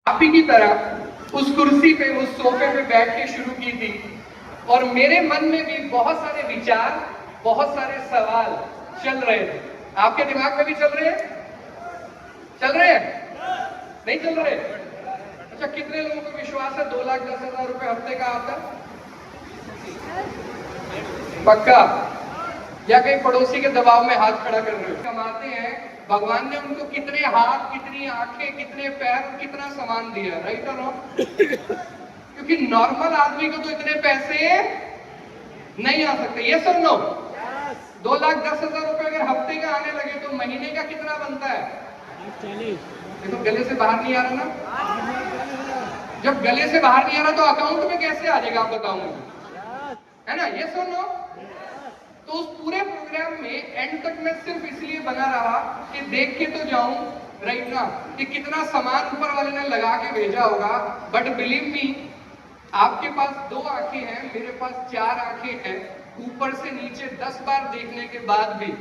आप ही की तरह उस कुर्सी पे, उस सोफे पे बैठ के शुरू की थी और मेरे मन में भी बहुत सारे विचार, बहुत सारे सवाल चल रहे थे। आपके दिमाग में भी चल रहे हैं? चल रहे हैं? नहीं चल रहे? अच्छा, कितने लोगों को विश्वास है 2,10,000 रुपए हफ्ते का आता? पक्का? या कहीं पड़ोसी के दबाव में हाथ खड़ा कर रहे हो? कमाते हैं, भगवान ने उनको कितने हाथ, कितनी आंखें, कितने पैर, कितना सामान दिया, राइट और रॉन्ग? क्योंकि नॉर्मल आदमी को तो इतने पैसे नहीं आ सकते। यस और नो? 2,10,000 रुपए अगर हफ्ते का आने लगे तो महीने का कितना बनता है? देखो, गले से बाहर नहीं आ रहा ना। जब गले से बाहर नहीं आ रहा तो अकाउंट में कैसे आ जाएगा, आप बताओ मुझे, है ना? यस और नो? तो उस पूरे प्रोग्राम में एंड तक मैं सिर्फ इसलिए बना रहा कि देख के तो जाऊं, राइट ना, कि कितना सामान ऊपर वाले ने लगा के भेजा होगा। बट बिलीव मी, आपके पास 2 आंखें हैं, मेरे पास 4 आंखें हैं। ऊपर से नीचे 10 बार देखने के बाद भी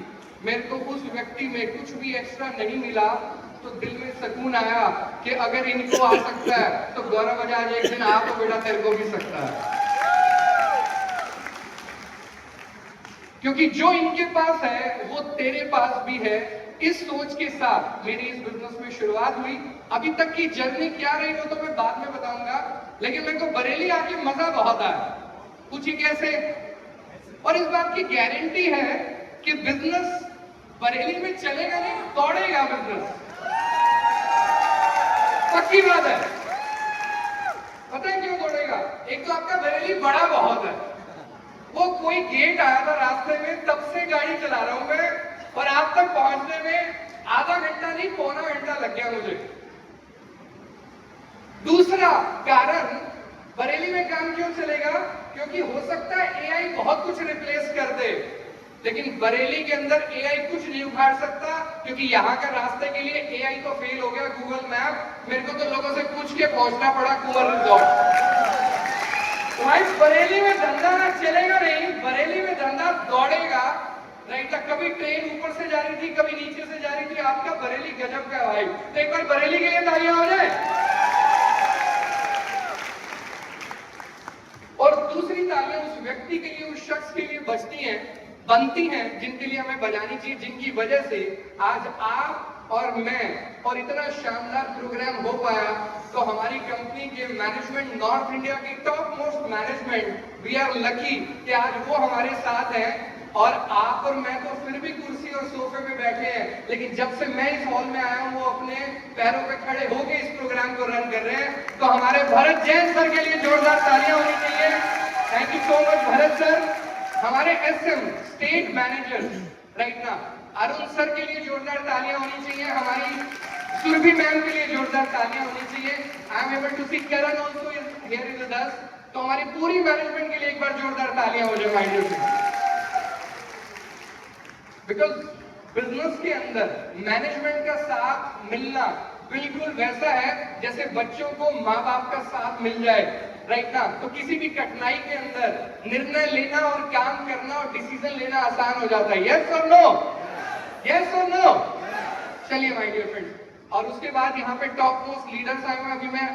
मेरे को उस व्यक्ति में कुछ भी एक्स्ट्रा नहीं मिला, तो दिल में सुकून आया कि अगर इनको आ सकता है तो गौरव बजाज एक दिन आप तो बेटा तेरे को भी सकता है। क्योंकि जो इनके पास है वो तेरे पास भी है। इस सोच के साथ मेरी इस बिजनेस में शुरुआत हुई। अभी तक की जर्नी क्या रही वो तो मैं बाद में बताऊंगा, लेकिन मेरे को बरेली आके मजा बहुत आया। पूछिए कैसे? और इस बात की गारंटी है कि बिजनेस बरेली में चलेगा नहीं, दौड़ेगा बिजनेस। पक्की बात है। पता है क्यों दौड़ेगा? एक तो आपका बरेली बड़ा बहुत है। वो कोई गेट आया था रास्ते में, तब से गाड़ी चला रहा हूं मैं, और आप तक पहुंचने में आधा घंटा नहीं, पौना घंटा लग गया मुझे। दूसरा कारण, बरेली में काम क्यों चलेगा? क्योंकि हो सकता है एआई बहुत कुछ रिप्लेस कर दे, लेकिन बरेली के अंदर एआई कुछ नहीं उखाड़ सकता, क्योंकि यहाँ का रास्ते के लिए एआई तो फेल हो गया, गूगल मैप। मेरे को तो लोगों से पूछ के पहुंचना पड़ा कुंवर रिजॉर्ट। भाई बरेली में धंधा चलेगा नहीं, बरेली में धंधा दौड़ेगा, राइट? कभी ट्रेन ऊपर से जा रही थी, कभी नीचे से जा रही थी। आपका बरेली गजब का भाई। तो एक बार बरेली के लिए तालियां हो जाए। और दूसरी तालियां उस व्यक्ति के लिए, उस शख्स के लिए बजती हैं, बनती हैं, जिनके लिए हमें बजानी चाहिए, जिनकी वजह से आज आप और मैं और इतना शानदार प्रोग्राम हो पाया। तो हमारी कंपनी के मैनेजमेंट, नॉर्थ इंडिया की top most management, we are lucky कि आज वो हमारे साथ है। और आप और मैं तो फिर भी कुर्सी और सोफे में बैठे हैं, लेकिन जब से मैं इस हॉल में आया हूं वो अपने पैरों पे खड़े होकर इस प्रोग्राम को रन कर रहे हैं। तो हमारे भरत जैन सर के लिए जोरदार तालियां होनी चाहिए। Thank you so much Bharat sir. हमारे एसएम स्टेट मैनेजर, राइट ना, अरुण सर के लिए जोरदार तालियां होनी चाहिए। हमारी सुरभि मैम के लिए जोरदार तालियां होनी चाहिए। I am able to see Karan also here in with us. तो हमारी पूरी मैनेजमेंट के लिए एक बार जोरदार तालियां हो जाए माइंड से। बिकॉज बिजनेस के अंदर मैनेजमेंट का साथ मिलना बिल्कुल वैसा है जैसे बच्चों को माँ बाप का साथ मिल जाए, राइट ना। तो किसी भी कठिनाई के अंदर निर्णय लेना और काम करना और डिसीजन लेना आसान हो जाता है। यस और नो? यस और नो? चलिए माय डियर फ्रेंड्स, और उसके बाद यहाँ पे टॉप मोस्ट लीडर्स आए हुए। अभी मैं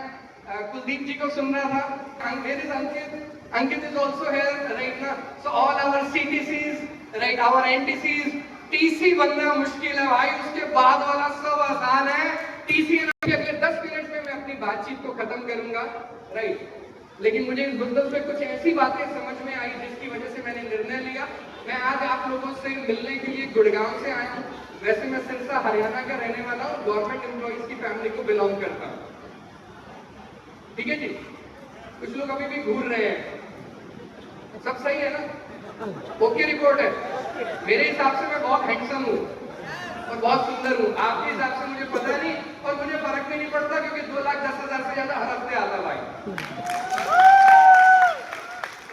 कुलदीप जी को सुन रहा था। Where is Ankit? Ankit is also here, right ना। So all our CTCs, right, our NTCs. TC बनना मुश्किल है भाई, उसके बाद वाला सब आसान है। टीसी अगले 10 मिनट में मैं अपनी बातचीत को खत्म करूंगा, राइट। लेकिन मुझे इस बिजनेस में कुछ ऐसी बातें समझ में आई जिसकी वजह से मैंने निर्णय लिया। मैं आज आप लोगों से मिलने के लिए गुड़गांव से आया हूँ। वैसे मैं सिरसा हरियाणा का रहने वाला हूँ, गवर्नमेंट एम्प्लॉइज की फैमिली को बिलोंग करता हूँ, ठीक है जी। कुछ लोग अभी भी घूर रहे हैं, सब सही है ना? ओके रिपोर्ट है? मेरे हिसाब से मैं बहुत हैंडसम हूँ और बहुत सुंदर हूँ। आपके हिसाब से मुझे पता नहीं, और मुझे फर्क भी नहीं पड़ता, क्योंकि 2,10,000 से ज्यादा हर हफ्ते आता भाई।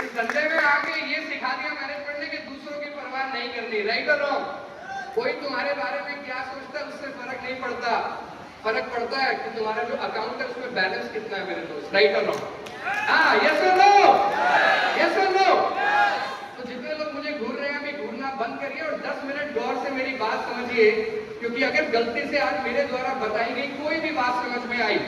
इस धंधे में आके ये सिखा दिया मैनेजमेंट ने कि दूसरों की परवाह नहीं करनी, राइट और रॉन्ग? कोई तुम्हारे बारे में क्या सोचता है उससे फर्क नहीं पड़ता। फर्क पड़ता है कि तुम्हारा जो अकाउंट है उसमें बैलेंस कितना है मेरे दोस्त, राइट और रॉन्ग? हाँ, यस और नो? यस और नो? तो जितने लोग मुझे घूर रहे हैं अभी घूरना बंद करिए और 10 मिनट गौर से मेरी बात समझिए, क्योंकि अगर गलती से आज मेरे द्वारा बताई गई कोई भी बात समझ में आई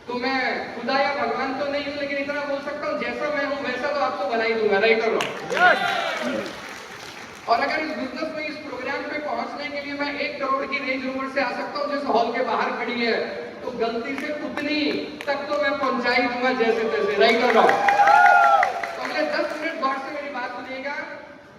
तो मैं खुदा या भगवान तो नहीं हूं, लेकिन इतना बोल सकता हूं जैसा मैं हूं वैसा तो आपको बना ही दूंगा, राइट और रॉन्ग। और अगर इस बिजनेस में, इस प्रोग्राम पे पहुंचने के लिए मैं 1 करोड़ की रेंज रोवर से आ सकता हूं, जिस हॉल के बाहर खड़ी है, तो गलती से उतनी तक तो मैं पहुंचा ही दूंगा जैसे तैसे, राइट और रॉन्ग। तो अगले 10 मिनट गौर से मेरी बात सुनिएगा।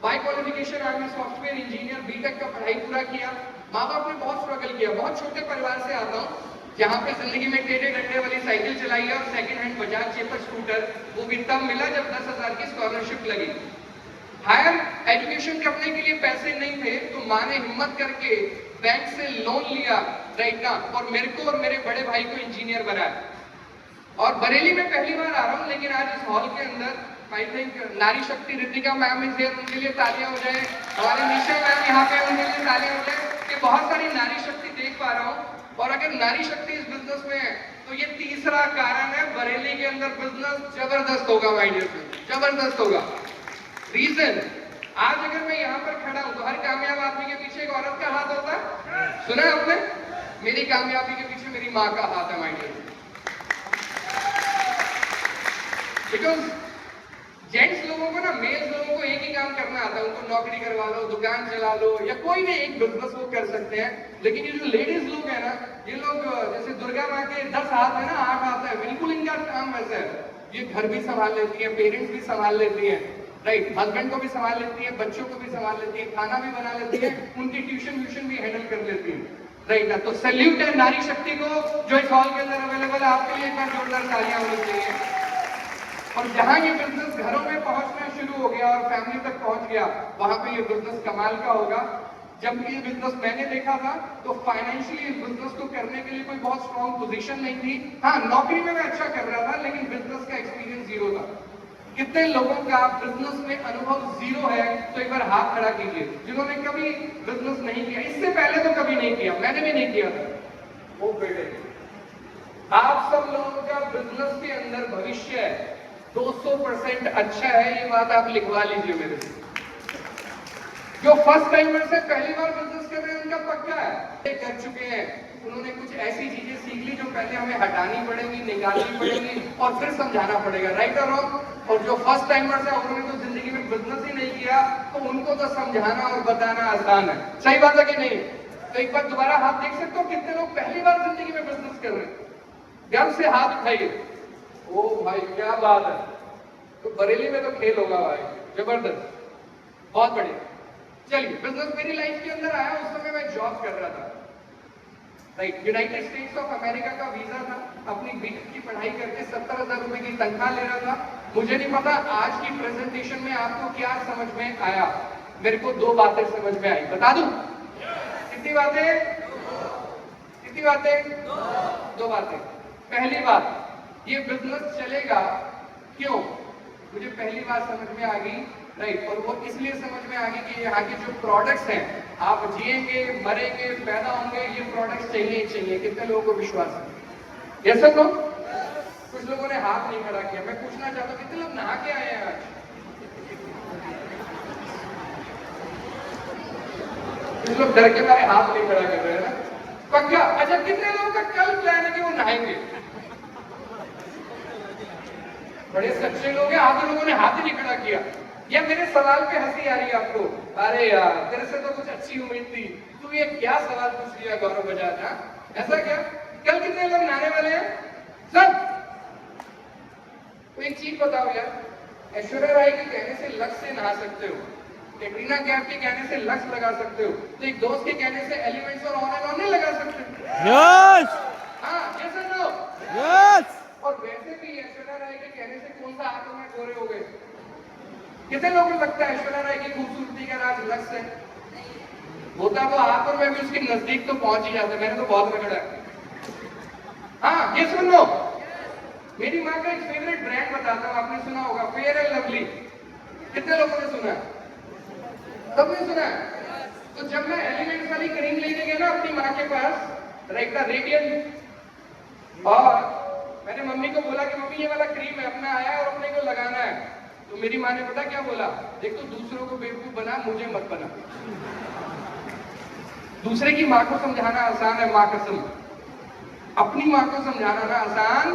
बाय क्वालिफिकेशन आज मैं सॉफ्टवेयर इंजीनियर बीटेक का पढ़ाई पूरा किया। माँ बाप ने बहुत स्ट्रगल किया। बहुत छोटे परिवार से आता हूँ, जहाँ पे जिंदगी में टेढ़े डंडे वाली साइकिल चलाई है और सेकंड हैंड बजाज चेपर स्कूटर, वो भी तब मिला जब 10,000 की स्कॉलरशिप लगी। हायर एजुकेशन करने के लिए पैसे नहीं थे, तो माँ ने हिम्मत करके बैंक से लोन लिया, राइट ना, और मेरे को और मेरे बड़े भाई को इंजीनियर बनाया। और बरेली में पहली बार आ रहा हूँ, लेकिन आज इस हॉल के अंदर आई थिंक नारी शक्ति रितिका मैम इज हियर, उनके लिए तालियां हो जाए। हमारे निशा मैम यहाँ पे, उनके लिए तालियां हो जाए कि बहुत सारी नारी शक्ति देख पा रहा हूँ। और अगर नारी शक्ति इस बिजनेस में है, तो ये तीसरा कारण है, बरेली के अंदर बिजनेस जबरदस्त होगा माय डियर फ्रेंड, जबरदस्त होगा। रीजन, आज अगर मैं यहाँ पर खड़ा हूँ तो हर कामयाब आदमी के पीछे एक औरत का हाथ होता है, सुना है आपने? मेरी कामयाबी के पीछे मेरी माँ का हाथ है माय डियर। बिकॉज जेंट्स लोगों को ना, मेल्स लोगों को एक ही काम करना आता है, उनको नौकरी करवा लो, दुकान चला लो, या कोई भी एक बिजनेस वो कर सकते हैं। लेकिन ये जो लेडीज लोग है ना, ये लोग जैसे दुर्गा माँ के 10 हाथ है ना, 8 हाथ है, बिल्कुल इनका काम वैसा है। ये घर भी संभाल लेती है, पेरेंट्स भी संभाल लेती है, राइट, हस्बैंड को भी संभाल लेती है, बच्चों को भी संभाल लेती है, खाना भी बना लेती है, उनकी ट्यूशन भी हैंडल कर लेती है, राइट ना। तो सैल्यूट है नारी शक्ति को जो इस हॉल के अंदर अवेलेबल है। आपके लिए एक बार जोरदार तालियां होनी चाहिए। और जहां ये बिजनेस घरों में पहुंचना शुरू हो गया और फैमिली तक पहुंच गया, वहां पे ये बिजनेस कमाल का होगा। जब ये बिजनेस मैंने देखा था, तो फाइनेंशियली इस बिजनेस को करने के लिए कोई बहुत स्ट्रॉन्ग पोजीशन नहीं थी। हाँ, नौकरी में मैं अच्छा कर रहा था, लेकिन बिजनेस का एक्सपीरियंस जीरो था। कितने लोगों का बिजनेस में अनुभव जीरो है? तो एक बार हाथ खड़ा कीजिए जिन्होंने कभी बिजनेस नहीं किया। इससे पहले तो कभी नहीं किया, मैंने भी नहीं किया था। वो बेटे, आप सब लोगों का बिजनेस के अंदर भविष्य है, 200% अच्छा है, ये बात आप लिखवा लीजिए मेरे से। जो फर्स्ट टाइमर से पहली बार बिजनेस कर रहे हैं, उनका पक्का है, ये कर चुके हैं, उन्होंने कुछ ऐसी चीजें सीख ली जो पहले हमें हटानी पड़ेगी, निकालनी पड़ेगी और फिर समझाना पड़ेगा, राइट और रॉन्ग। और जो फर्स्ट टाइमर से, उन्होंने तो जिंदगी में बिजनेस ही नहीं किया, तो उनको तो समझाना और बताना आसान है। सही बात है कि नहीं? तो एक बार दोबारा हाथ देख सकते हो, कितने लोग पहली बार जिंदगी में बिजनेस कर रहे हैं? गर्व से हाथ उठाइए। ओ भाई क्या बात है। तो बरेली में तो खेल होगा भाई, जबरदस्त, बहुत बढ़िया। चलिए, बिजनेस मेरी लाइफ के अंदर आया, उस समय मैं जॉब कर रहा था, right, United states of America का वीजा था। अपनी बीटेक की पढ़ाई करके 70,000 रुपए की तनख्वाह ले रहा था। मुझे नहीं पता आज की प्रेजेंटेशन में आपको क्या समझ में आया। मेरे को 2 बातें समझ में आई, बता दूं? कितनी बातें? कितनी बातें? 2 बातें। पहली बात, ये बिजनेस चलेगा क्यों? मुझे पहली बात समझ में आ गई, राइट, और वो इसलिए समझ में आ गई कि यहाँ के जो प्रोडक्ट्स हैं, आप जिएंगे, मरेंगे, पैदा होंगे, ये प्रोडक्ट्स चाहिए ही चाहिए। कितने लोगों को विश्वास है? Yes sir? कुछ लोगों ने हाथ नहीं खड़ा किया। मैं पूछना चाहता हूँ, कितने लोग नहा के आए हैं आज? कुछ लोग डर के मारे हाथ नहीं खड़ा कर रहे हैं ना, पक्का? अच्छा, कितने लोगों का कल प्लान है कि वो नहाएंगे? बड़े सच्चे लोग हैं, आधे लोगों ने हाथ ही नहीं खड़ा किया। या मेरे सवाल पे हंसी आ रही है आपको? अरे यार, तेरे से तो कुछ अच्छी उम्मीद थी, तू ये क्या सवाल पूछ लिया गौरव बजाज? ऐसा क्या? कल कितने लोग नहाने वाले हैं? सब? तो एक चीज बताओ यार, ऐश्वर्या राय के कहने से लक्स से नहा सकते हो, कैटरीना कैफ के कहने से लक्स लगा सकते हो, तो एक दोस्त के कहने से एलिमेंट्स और ऑन एंड ऑन नहीं लगा सकते? यस, हाँ, यस और नो? यस। और वैसे भी ऐश्वर्या राय के कहने से कौन सा आंखों में गोरे हो गए? कितने लोगों को लगता है ऐश्वर्या राय की खूबसूरती का राज लक्स है? होता तो आंखों में भी उसके नजदीक तो पहुंच ही जाता। मैंने तो बहुत रगड़ा है। हाँ, ये सुन लो, मेरी माँ का एक फेवरेट ब्रांड बताता हूँ, आपने सुना होगा, फेयर एंड लवली। कितने लोगों ने सुना है? सबने सुना है? तो जब मैं एलिमेंट्स वाली क्रीम लेके गया ना अपनी माँ के पास, राइट, रेडियंट, और मैंने मम्मी को बोला कि मम्मी ये वाला क्रीम है, अपना आया और अपने को लगाना है, तो मेरी माँ ने पता क्या बोला? देख, तो दूसरों को बेवकूफ बना, मुझे मत बना। दूसरे की माँ को समझाना आसान है, माँ कसम। अपनी माँ को समझाना ना आसान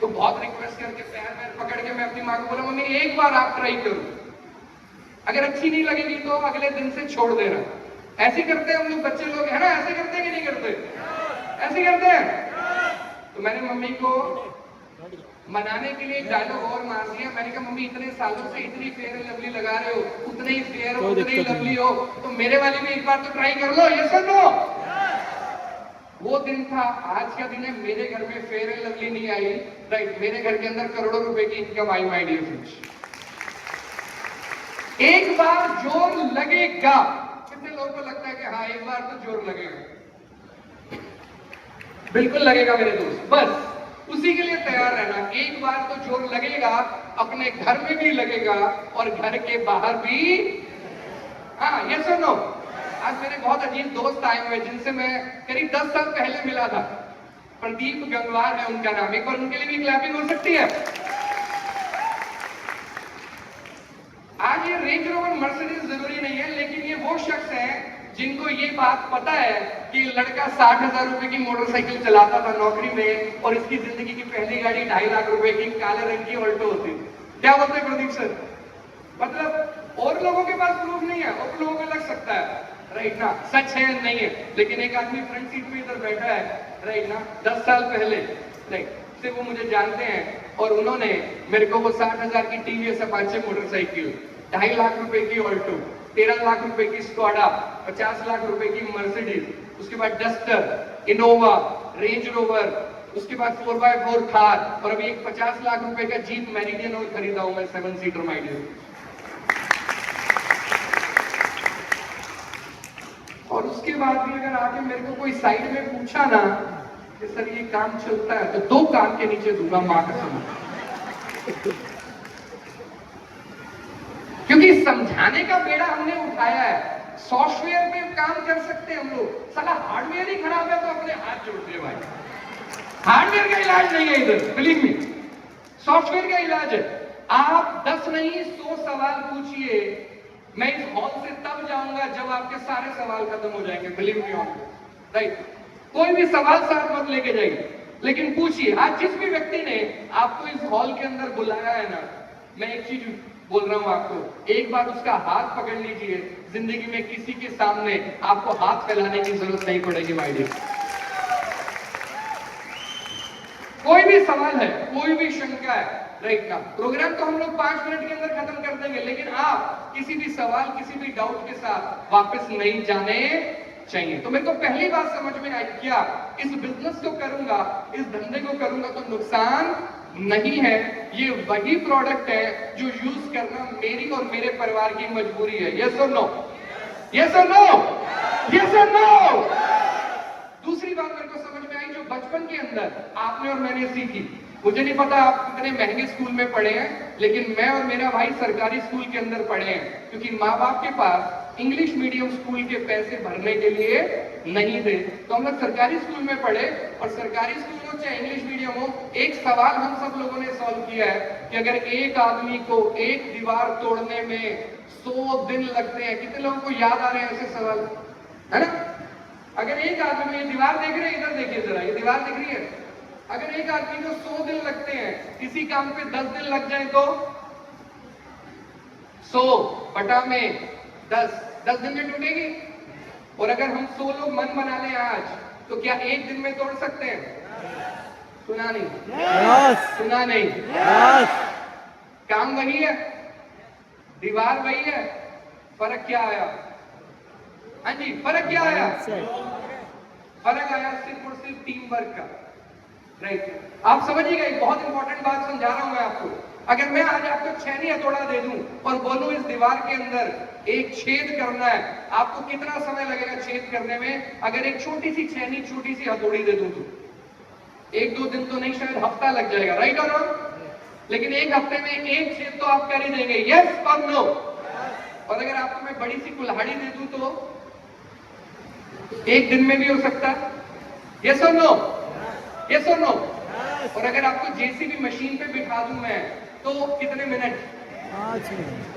तो बहुत रिक्वेस्ट करके पैर पैर पकड़ के मैं अपनी माँ को बोला मम्मी एक बार आप ट्राई करो, अगर अच्छी नहीं लगेगी तो अगले दिन से छोड़ देना। ऐसे करते हैं हम लोग बच्चे लोग, है ना? ऐसे करते हैं कि नहीं करते? ऐसे करते हैं। तो मैंने मम्मी को मनाने के लिए एक डायलॉग और मार दिया। मैंने कहा मम्मी इतने सालों से इतनी फेयर एंड लवली लगा रहे हो, उतने ही फेयर हो, उतने ही लवली हो, तो मेरे वाली भी एक बार तो ट्राई कर लो। ये सुन लो, वो दिन था, आज का दिन है। मेरे घर में फेयर एंड लवली नहीं आई, राइट? मेरे घर के अंदर करोड़ों रुपए की इनकम आई, माय डियर फ्रेंड्स। एक बार जोर लगेगा। कितने लोगों को लगता है कि हाँ एक बार तो जोर लगेगा? बिल्कुल लगेगा मेरे दोस्त, बस उसी के लिए तैयार रहना। एक बार तो जोर लगेगा, अपने घर में भी लगेगा और घर के बाहर भी। हाँ ये सुनो, आज मेरे बहुत अजीब दोस्त आए हुए जिनसे मैं करीब 10 साल पहले मिला था। प्रदीप गंगवार है उनका नाम, एक बार उनके लिए भी क्लैपिंग हो सकती है। आज ये रेंज रोवर मर्सिडीज जरूरी नहीं है, लेकिन ये वो शख्स हैं जिनको ये बात पता है कि लड़का 60,000 रुपए की मोटरसाइकिल चलाता था नौकरी में और इसकी जिंदगी की पहली गाड़ी 2.5 लाख रुपए की काले रंग की ऑल्टो होती थी। क्या बोलते हैं प्रदीप सर? मतलब और लोगों के पास प्रूफ नहीं है, और लोगों को लग सकता है, राइट ना? सच है नहीं है, लेकिन एक आदमी फ्रंट सीट में इधर बैठा है, राइट ना? 10 साल पहले, राइट से वो मुझे जानते हैं और उन्होंने मेरे को वो 60,000 की टीवीएस अपाचे मोटरसाइकिल, 2.5 लाख रुपए की ऑल्टो, 13 लाख रुपए की स्कोडा, 50 लाख रुपए की मर्सिडीज, उसके बाद डस्टर, इनोवा, रेंज रोवर, उसके बाद 4x4 थार, और अभी एक 50 लाख रुपए का जीप मेरिडियन और खरीदा हूं मैं 7 सीटर माय डियर। और उसके बाद भी अगर आके मेरे को कोई साइड में पूछा ना कि सर ये काम चलता है, तो 2 कान के नीचे दूंगा मां कसम। क्योंकि समझाने का बेड़ा हमने उठाया है। सॉफ्टवेयर पे काम कर सकते हैं हम लोग, साला हार्डवेयर ही खराब है तो अपने हाथ जोड़ दिए भाई। हार्डवेयर का इलाज नहीं है इधर, बिलीव मी, सॉफ्टवेयर का इलाज है। आप 10 नहीं 100 सवाल पूछिए, मैं इस हॉल से तब जाऊंगा जब आपके सारे सवाल खत्म हो जाएंगे, बिलीव मी ऑन, राइट? कोई भी सवाल साथ मत लेके जाइए, लेकिन पूछिए। आज जिस भी व्यक्ति ने आपको इस हॉल के अंदर बुलाया है ना, मैं एक चीज बोल रहा हूं आपको, एक बार उसका हाथ पकड़ लीजिए, जिंदगी में किसी के सामने आपको हाथ फैलाने की जरूरत नहीं पड़ेगी माय डियर। कोई भी सवाल है, कोई भी शंका है, राइट ना? प्रोग्राम तो हम लोग 5 मिनट के अंदर खत्म कर देंगे, लेकिन आप किसी भी सवाल, किसी भी डाउट के साथ वापस नहीं जाने चाहिए। तो मेरे को पहली बात समझ में आई, क्या इस बिजनेस को करूंगा, इस धंधे को करूंगा तो नुकसान नहीं है। ये वही प्रोडक्ट है जो यूज करना मेरी और मेरे परिवार की मजबूरी है। यस और नो? यस और नो? यस और नो? दूसरी बात मेरे को समझ में आई जो बचपन के अंदर आपने और मैंने सीखी। मुझे नहीं पता आप कितने महंगे स्कूल में पढ़े हैं, लेकिन मैं और मेरा भाई सरकारी स्कूल के अंदर पढ़े हैं, क्योंकि माँ बाप के पास इंग्लिश मीडियम स्कूल के पैसे भरने के लिए नहीं थे। तो हम लोग सरकारी स्कूल में पढ़े, और सरकारी स्कूल हो चाहे इंग्लिश मीडियम हो, एक सवाल हम सब लोगों ने सॉल्व किया है कि अगर एक आदमी को एक दीवार तोड़ने में 100 दिन लगते हैं, कितने लोगों को याद आ रहे हैं ऐसे सवाल, है ना? अगर एक आदमी, ये दीवार देख रहे हैं, इधर देखिए जरा, ये दीवार दिख रही है, अगर एक आदमी को 100 दिन लगते हैं, किसी काम पे 10 दिन लग जाए तो 100 बटा में 10 दिन में टूटेगी। और अगर हम 100 लोग मन बना लें आज, तो क्या एक दिन में तोड़ सकते हैं? सुना नहीं? सुना नहीं? काम वही है, दीवार वही है, फर्क क्या आया? हाँ जी, फर्क क्या आया? फर्क आया सिर्फ और सिर्फ टीम वर्क का, राइट? आप समझिएगा, एक बहुत इंपॉर्टेंट बात समझा रहा हूं मैं आपको। अगर मैं आज आपको छेनी हथौड़ा दे दूं और बोलूं इस दीवार के अंदर एक छेद करना है, आपको कितना समय लगेगा छेद करने में? अगर एक छोटी सी छेनी, छोटी सी हथौड़ी दे दूं तो 1-2 दिन तो नहीं, शायद हफ्ता लग जाएगा, राइट और रॉन्ग? लेकिन एक हफ्ते में एक छेद तो आप कर ही देंगे, यस और नो? और अगर आपको मैं बड़ी सी कुल्हाड़ी दे दूं तो 1 दिन में भी हो सकता है, यस और नो? यस और नो? और अगर आपको जेसीबी मशीन पे बिठा दूं मैं तो कितने मिनट? 5 मिनट।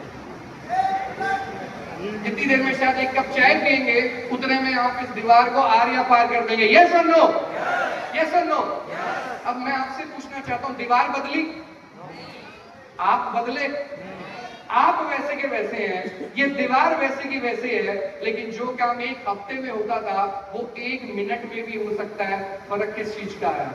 जितनी देर में शायद एक कप चाय पियेंगे, उतने में आप इस दीवार को आर या पार कर देंगे, यस और नो? यस और नो? अब मैं आपसे पूछना चाहता हूं, दीवार बदली? आप बदले? आप वैसे के वैसे हैं, ये दीवार वैसे की वैसे है, लेकिन जो काम एक हफ्ते में होता था वो 1 मिनट में भी हो सकता है। फर्क किस चीज का आया?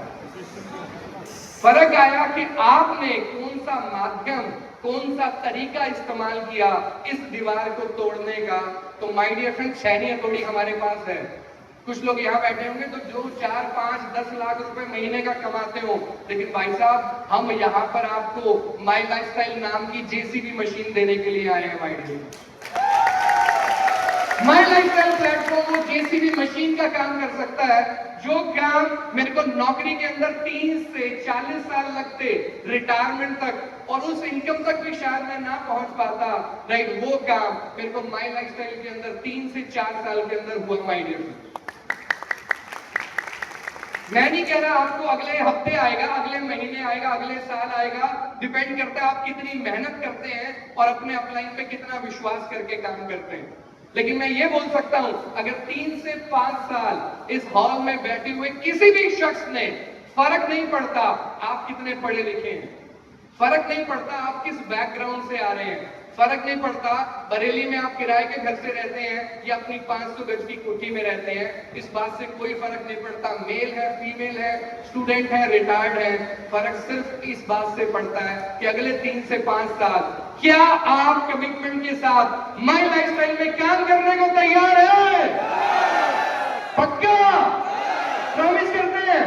फर्क आया कि आपने कौन सा माध्यम, कौन सा तरीका इस्तेमाल किया इस दीवार को तोड़ने का। तो माय डियर फ्रेंड, छैनी हथौड़ी हमारे पास है। कुछ लोग यहाँ बैठे होंगे तो जो 4, 5, 10 लाख रुपए महीने का कमाते हो, लेकिन भाई साहब हम यहाँ पर आपको माय लाइफस्टाइल नाम की जेसीबी मशीन देने के लिए आए हैं। My dear, my lifestyle platform वो जेसीबी मशीन का काम कर सकता है, जो काम मेरे को नौकरी के अंदर 30 से 40 साल लगते रिटायरमेंट तक, और उस इनकम तक भी शायद मैं ना पहुंच पाता, राइट, वो काम मेरे को माय लाइफस्टाइल के अंदर 3 से 4 साल के अंदर हुआ। माय डियर, मैं नहीं कह रहा आपको अगले हफ्ते आएगा, अगले महीने आएगा, अगले साल आएगा, डिपेंड करता है आप कितनी मेहनत करते हैं और अपने अपलाइन पे कितना विश्वास करके काम करते हैं। लेकिन मैं ये बोल सकता हूं, अगर 3 से 5 साल इस हॉल में बैठे हुए किसी भी शख्स ने, फर्क नहीं पड़ता आप कितने पढ़े लिखे हैं, फर्क नहीं पड़ता आप किस बैकग्राउंड से आ रहे हैं, फर्क नहीं पड़ता बरेली में आप किराए के घर से रहते हैं या अपनी 500 गज की कोठी में रहते हैं, इस बात से कोई फर्क नहीं पड़ता मेल है, फीमेल है, स्टूडेंट है, रिटायर्ड है। फर्क सिर्फ इस बात से पड़ता है कि अगले 3 से 5 साल क्या आप कमिटमेंट के साथ माय लाइफस्टाइल में काम करने को तैयार है? पक्का प्रॉमिस करते हैं?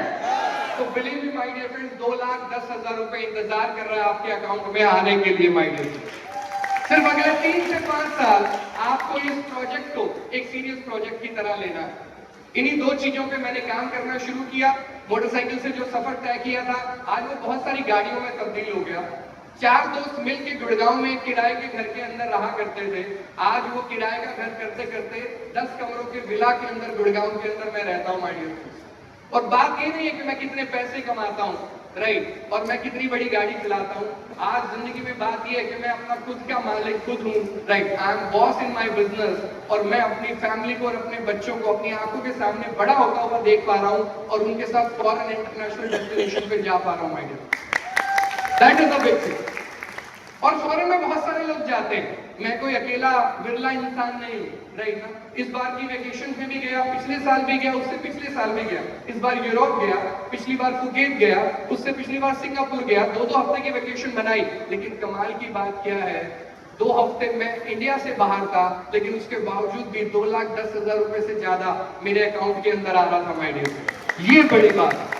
तो believe me my dear friends, 2,10,000 रुपए इंतजार कर रहा है आपके अकाउंट में आने के लिए। माय डियर, सिर्फ अगले 3 से 5 साल आपको इस प्रोजेक्ट को एक सीरियस प्रोजेक्ट की तरह लेना है। इन्हीं 2 चीजों पे मैंने काम करना शुरू किया। मोटरसाइकिल से जो सफर तय किया था, आज वो बहुत सारी गाड़ियों में तब्दील हो गया। 4 दोस्त मिलकर गुड़गांव में किराए के घर के अंदर रहा करते थे, आज वो किराए का घर करते करते 10 कमरों के विला के अंदर गुड़गांव के अंदर मैं रहता हूँ। माय डियर, और बात ये नहीं है कि मैं कितने पैसे कमाता हूँ, राइट, और मैं कितनी बड़ी गाड़ी चलाता हूँ। आज जिंदगी में बात यह है कि मैं अपना खुद का मालिक खुद हूँ, right, I am boss in my business, और मैं अपनी फैमिली को और अपने बच्चों को अपनी आंखों के सामने बड़ा होता हुआ देख पा रहा हूँ और उनके साथ फॉरेन इंटरनेशनल डेस्टिनेशन पे जा पा रहा हूँ। My dear, that is the big thing. और फॉरेन में बहुत सारे लोग जाते हैं, मैं कोई अकेला विरला इंसान नहीं हूँ, राइट ना। इस बार की वेकेशन पे भी गया, पिछले साल भी गया, उससे पिछले साल भी गया, इस बार यूरोप गया, पिछली बार फुकेत गया, उससे पिछली बार सिंगापुर गया, 2-2 हफ्ते की वेकेशन बनाई। लेकिन कमाल की बात क्या है, 2 हफ्ते में इंडिया से बाहर था, लेकिन उसके बावजूद भी 2,10,000 रुपए से ज्यादा मेरे अकाउंट के अंदर आ रहा था। माय डियर, ये बड़ी बात है।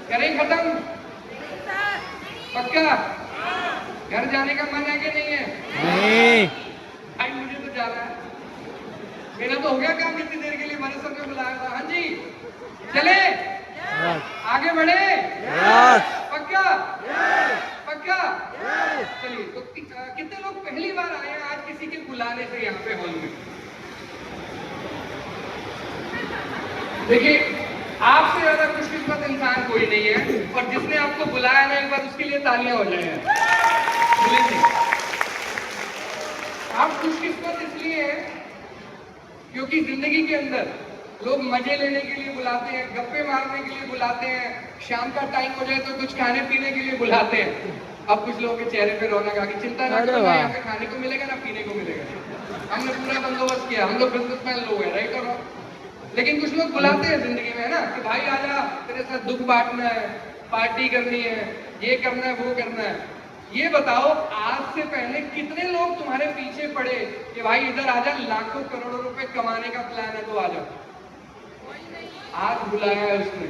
करें खत्म? पक्का? घर जाने का मन है कि नहीं है? नहीं। भाई मुझे तो जाना है, मेरा तो हो गया काम कितनी देर के लिए, मैंने सबने बुलाया था। हाँ जी, चले आगे बढ़े? पक्का? पक्का? चलिए, तो कितने लोग पहली बार आए हैं आज किसी के बुलाने से यहाँ पे हॉल में? देखिए, आपसे ज्यादा खुशकिस्मत इंसान कोई नहीं है, और जिसने आपको बुलाया ना, एक बार उसके लिए तालियां हो जाए। आप खुशकिस्मत इसलिए हैं क्योंकि जिंदगी के अंदर लोग मजे लेने के लिए बुलाते हैं, गप्पे मारने के लिए बुलाते हैं, शाम का टाइम हो जाए तो कुछ खाने पीने के लिए बुलाते हैं। अब कुछ लोगों के चेहरे पे रौनक आ गई, चिंता ना करो, यहाँ पे खाने को मिलेगा ना पीने को मिलेगा, हमने पूरा बंदोबस्त किया, हम लोग बिजनेसमैन लोग हैं, राइट और? लेकिन कुछ लोग बुलाते हैं जिंदगी में, है ना, कि भाई आजा, तेरे साथ दुख बांटना है, पार्टी करनी है, ये करना है, वो करना है। ये बताओ, आज से पहले कितने लोग तुम्हारे पीछे पड़े कि भाई इधर आजा, लाखों करोड़ों रुपए कमाने का प्लान है तो आजा? आज बुलाया है उसने,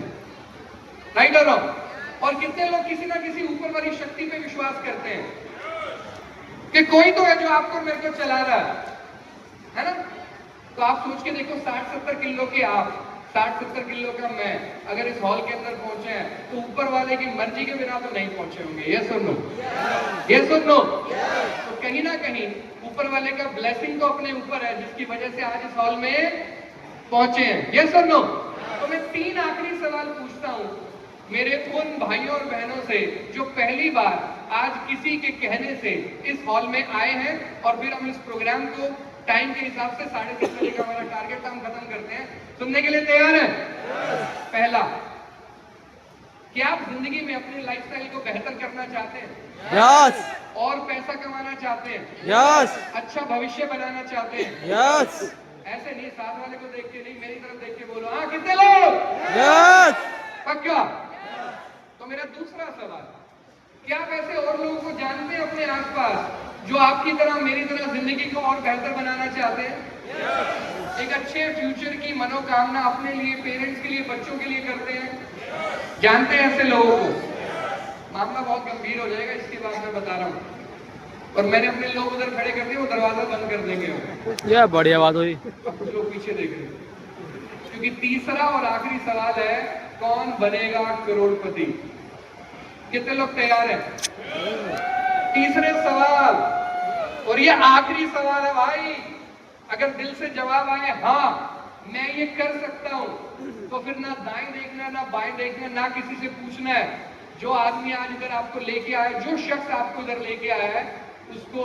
राइट और रॉन्ग? और कितने लोग किसी ना किसी ऊपर वाली शक्ति पे विश्वास करते हैं कि कोई तो है जो आपको मेरे को चला रहा है ना? तो आप सोच के देखो, 60-70 किलो के आप 60-70 किलो का मैं अगर इस हॉल के अंदर पहुंचे हैं तो ऊपर वाले की मर्जी के बिना तो नहीं पहुंचे होंगे। ये सुन लो, ये सुन लो। तो कहीं ना कहीं ऊपर वाले का ब्लेसिंग तो अपने ऊपर है, जिसकी वजह से आज इस हॉल में पहुंचे हैं। ये सुन लो। तो मैं 3 आखिरी सवाल पूछता हूं मेरे उन भाइयों और बहनों से जो पहली बार आज किसी के कहने से इस हॉल में आए हैं, और फिर हम इस प्रोग्राम को टाइम के हिसाब से 3:30 बजे का हमारा टारगेट हम खत्म करते हैं। सुनने के लिए तैयार हैं? पहला, क्या आप जिंदगी में अपनी लाइफस्टाइल को बेहतर करना चाहते हैं? यस और पैसा कमाना चाहते हैं? यस अच्छा भविष्य बनाना चाहते हैं? यस ऐसे नहीं, साथ वाले को देख के नहीं, मेरी तरफ देख के बोलो। हाँ, कितने लोग? यस पक्का? तो मेरा दूसरा सवाल, क्या आप ऐसे और लोगों को जानते हैं अपने आसपास जो आपकी तरह मेरी तरह जिंदगी को और बेहतर बनाना चाहते हैं? एक अच्छे फ्यूचर की मनोकामना अपने लिए, पेरेंट्स के लिए, बच्चों के लिए करते हैं? जानते हैं ऐसे लोगों को? मामला बहुत गंभीर हो जाएगा, इसके बाद मैं बता रहा हूं। और मैंने अपने लोग उधर खड़े कर दिए, वो दरवाजा बंद कर देंगे। यह बढ़िया बात हुई। कुछ लोग पीछे देख रहे हैं, क्योंकि तीसरा और आखिरी सवाल है, कौन बनेगा करोड़पति? कितने लोग तैयार हैं? तीसरे सवाल और ये आखिरी सवाल है भाई। अगर दिल से जवाब आए हाँ मैं ये कर सकता हूं, तो फिर ना दाएं देखना, ना बाएं देखना, ना किसी से पूछना है। जो आदमी आज इधर आपको लेके आया, जो शख्स आपको इधर लेके आया है, उसको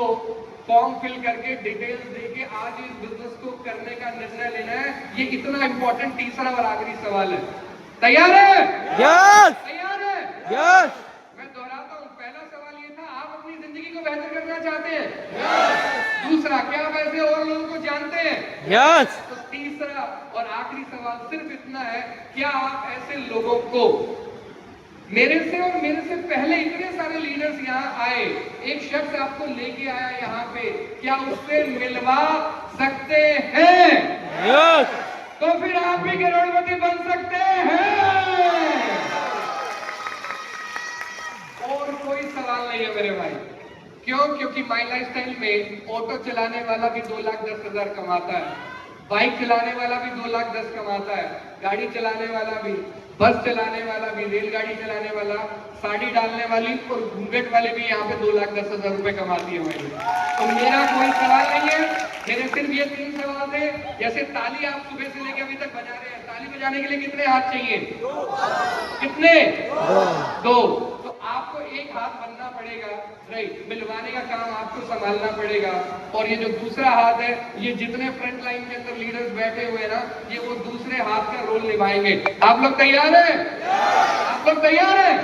फॉर्म फिल करके डिटेल्स देके आज इस बिजनेस को करने का निर्णय लेना है। ये इतना इंपॉर्टेंट तीसरा और आखिरी सवाल है। तैयार है? यस तैयार है? यस मैं दोहराता हूं, पहला सवाल ये था, आप अपनी जिंदगी को बेहतर करना चाहते हैं? दूसरा, क्या आप ऐसे और लोगों को जानते हैं? यस तो तीसरा और आखिरी सवाल सिर्फ इतना है, क्या आप ऐसे लोगों को, मेरे से और मेरे से पहले इतने सारे लीडर्स यहाँ आए, एक शख्स आपको लेके आया यहाँ पे, क्या उससे मिलवा सकते हैं? यस तो फिर आप भी करोड़पति बन सकते हैं। और कोई सवाल नहीं है मेरे भाई। क्यों? क्योंकि माई लाइफस्टाइल में ऑटो चलाने वाला भी 2,10,000 कमाता है, बाइक चलाने वाला भी 2,10,000 कमाता है, गाड़ी चलाने वाला भी, बस चलाने वाला भी, रेलगाड़ी चलाने वाला, साड़ी डालने वाली और घूंघट वाले भी यहाँ पे 2,10,000 रुपए कमाती है भाई। तो मेरा कोई सवाल नहीं है, मेरे सिर्फ ये 3 सवाल थे। जैसे ताली आप सुबह से लेकर अभी तक बजा रहे हैं, ताली बजाने के लिए कितने हाथ चाहिए? कितने? 2। तो आपको एक हाथ बनना पड़ेगा, राइट? मिलवाने का काम आपको संभालना पड़ेगा। और ये जो दूसरा हाथ है, ये जितने फ्रंट लाइन के अंदर लीडर्स बैठे हुए हैं ना, ये वो दूसरे हाथ का रोल निभाएंगे। आप लोग तैयार हैं? आप लोग तैयार हैं?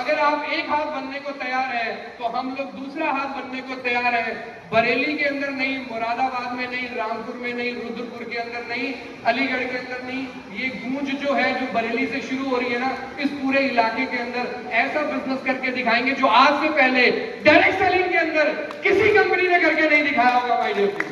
अगर आप एक हाथ बनने को तैयार है, तो हम लोग दूसरा हाथ बनने को तैयार है। बरेली के अंदर नहीं, मुरादाबाद में नहीं, रामपुर में नहीं, रुद्रपुर के अंदर नहीं, अलीगढ़ के अंदर नहीं, ये गूंज जो है, जो बरेली से शुरू हो रही है ना, इस पूरे इलाके के अंदर ऐसा बिजनेस करके दिखाएंगे जो आज से पहले डायरेक्ट सेलिंग के अंदर किसी कंपनी ने करके नहीं दिखाया होगा भाई दोस्तों।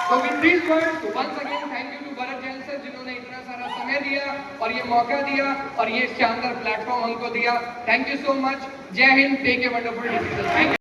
तो with this words, once again thank you to Bharat Jain sir, जिन्होंने इतना सारा समय दिया और ये मौका दिया और ये शानदार प्लेटफॉर्म हमको दिया। Thank you so much. Jai Hind. Take a wonderful decision.